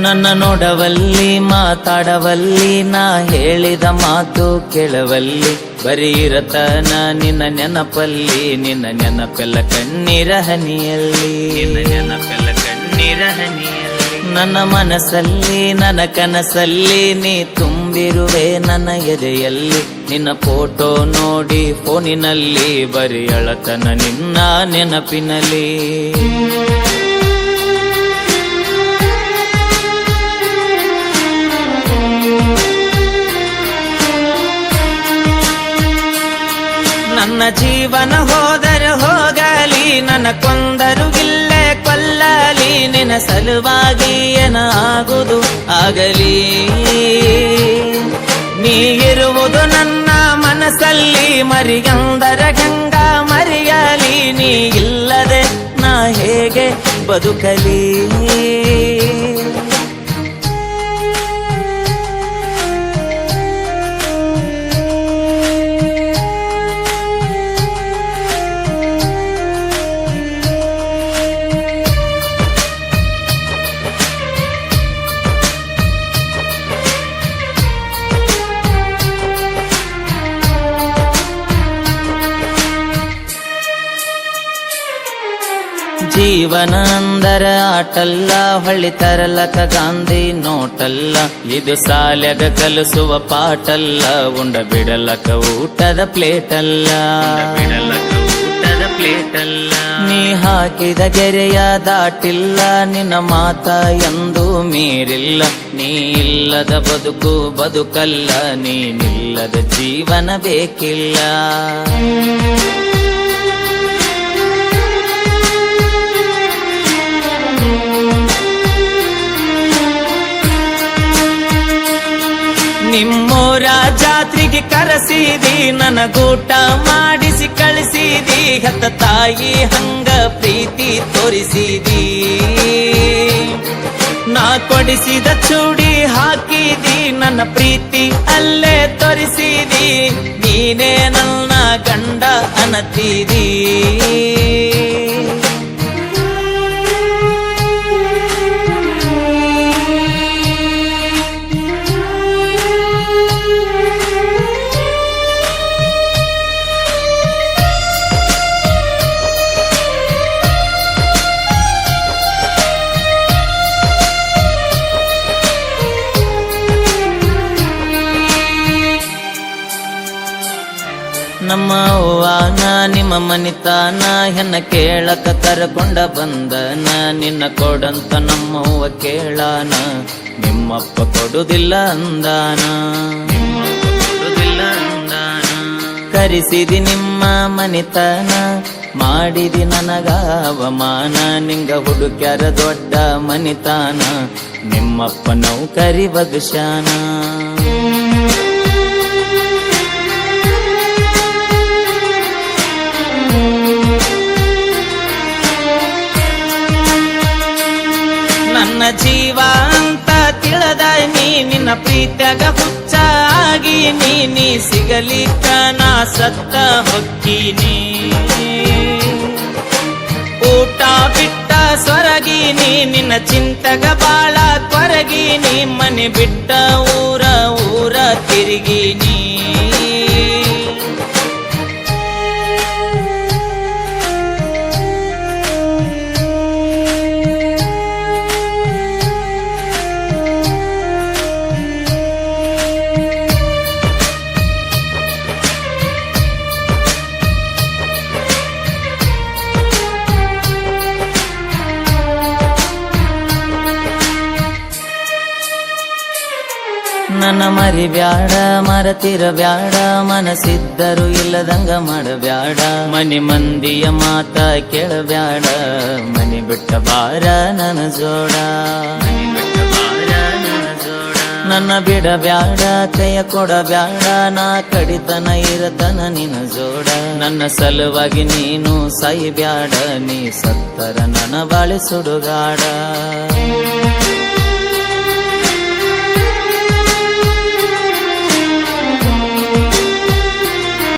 ನನ್ನ ನೋಡವಲ್ಲಿ ಮಾತಾಡವಲ್ಲಿ ನಾ ಹೇಳಿದ ಮಾತು ಕೇಳವಲ್ಲಿ ಬರೀ ಇರತನ ನಿನ್ನ ನೆನಪಲ್ಲಿ ನಿನ್ನ ನೆನಪೆಲ್ಲ ಕಣ್ಣೀರ ಹನಿಯಲ್ಲಿ ನನ್ನ ಮನಸ್ಸಲ್ಲಿ ನನ್ನ ಕನಸಲ್ಲಿ ನೀ ತುಂಬಿರುವೆ ನನ್ನ ಎದೆಯಲ್ಲಿ ನಿನ್ನ ಫೋಟೋ ನೋಡಿ ಫೋನಿನಲ್ಲಿ ಬರೀ ಅಳತನ ನಿನ್ನ ನೆನಪಿನಲ್ಲಿ ನನ್ನ ಜೀವನ ಹೋದರೆ ಹೋಗಲಿ ನನ್ನ ಕೊಂದರು ಇಲ್ಲೇ ಕೊಲ್ಲಲಿ ನಿನ್ನ ಸಲುವಾಗಿ ಏನಾಗುವುದು ಆಗಲಿ ನೀ ಇರುವುದು ನನ್ನ ಮನಸ್ಸಲ್ಲಿ ಮರಿಗಂದರ ಗಂಗ ಮರೆಯಲಿ ನೀ ಇಲ್ಲದೆ ನಾ ಹೇಗೆ ಬದುಕಲಿ ಜೀವನ ಅಂದರ ಆಟಲ್ಲ ಹೊಳ್ಳಿ ತರಲಕ ಗಾಂಧಿ ನೋಟಲ್ಲ ಇದು ಸಾಲ್ಯಾಗ ಕಲಿಸುವ ಪಾಠಲ್ಲ ಉಂಡ ಬಿಡಲಕ ಊಟದ ಪ್ಲೇಟಲ್ಲ ನೀ ಹಾಕಿದ ಗೆರೆಯ ದಾಟಿಲ್ಲ ನಿನ್ನ ಮಾತ ಎಂದು ಮೀರಿಲ್ಲ ನೀ ಇಲ್ಲದ ಬದುಕು ಬದುಕಲ್ಲ ನೀನಿಲ್ಲದ ಜೀವನ ಬೇಕಿಲ್ಲ ನಿಮ್ಮೂರ ಜಾತ್ರೆಗೆ ಕರೆಸಿದಿ ನನಗೂಟ ಮಾಡಿಸಿ ಕಳಿಸಿದಿ ಹತ್ತ ತಾಯಿ ಹಂಗ ಪ್ರೀತಿ ತೋರಿಸಿದಿ ನಾ ಕೊಡಿಸಿದ ಚೂಡಿ ಹಾಕಿದಿ ನನ್ನ ಪ್ರೀತಿ ಅಲ್ಲೇ ತೋರಿಸಿದಿ ನೀನೇ ನನ್ನ ಗಂಡ ಅನ್ನತಿದಿ ನಮ್ಮ ಅವ್ವಾನ ನಿಮ್ಮ ಮನಿತಾನ ಹೆಣ್ಣ ಕೇಳಕ ಕರಕೊಂಡ ಬಂದನ ನಿನ್ನ ಕೊಡಂತ ನಮ್ಮವ್ವ ಕೇಳಾನ ನಿಮ್ಮಪ್ಪ ಕೊಡುದಿಲ್ಲ ಅಂದಾನ ಕರಿಸಿದಿ ನಿಮ್ಮ ಮನಿತಾನ ಮಾಡಿದಿ ನನಗ ಅವಮಾನ ನಿಂಗ ಹುಡುಕ್ಯಾರ ದೊಡ್ಡ ಮನಿತಾನ ನಿಮ್ಮಪ್ಪ ನೌಕರಿ ಬಗ್ಶಾನ ನನ್ನ ಜೀವ ಅಂತ ತಿಳಿದ ನೀ ನಿನ್ನ ಪ್ರೀತ್ಯಾಗ ಹುಚ್ಚ ಆಗಿ ನೀ ಸಿಗಲಿಕ್ಕ ನಾ ಸತ್ತ ಹೊಕ್ಕೀನಿ ಊಟ ಬಿಟ್ಟ ಸೊರಗೀನಿ ನಿನ್ನ ಚಿಂತಗ ಬಾಳ ಕೊರಗೀನಿ ಮನೆ ಬಿಟ್ಟ ಊರ ತಿರುಗೀನಿ ನನ್ನ ಮರಿಬ್ಯಾಡ ಮರತಿರಬ್ಯಾಡ ಮನಸ್ಸಿದ್ದರು ಇಲ್ಲದಂಗ ಮಾಡಬ್ಯಾಡ ಮನೆ ಮಂದಿಯ ಮಾತ ಕೇಳಬ್ಯಾಡ ಮನೆ ಬಿಟ್ಟ ಬಾರ ನನ್ನ ಜೋಡ ನನ್ನ ಬಿಡಬ್ಯಾಡ ಕೈಯ ಕೊಡಬ್ಯಾಡ ನಾ ಕಡಿತನ ಇರತನ ನಿನ್ನ ಜೋಡ ನನ್ನ ಸಲುವಾಗಿ ನೀನು ಸಾಯಿಬ್ಯಾಡ ನೀ ಸತ್ತರ ನನ್ನ ಬಾಳೆ ಸುಡುಗಾಡ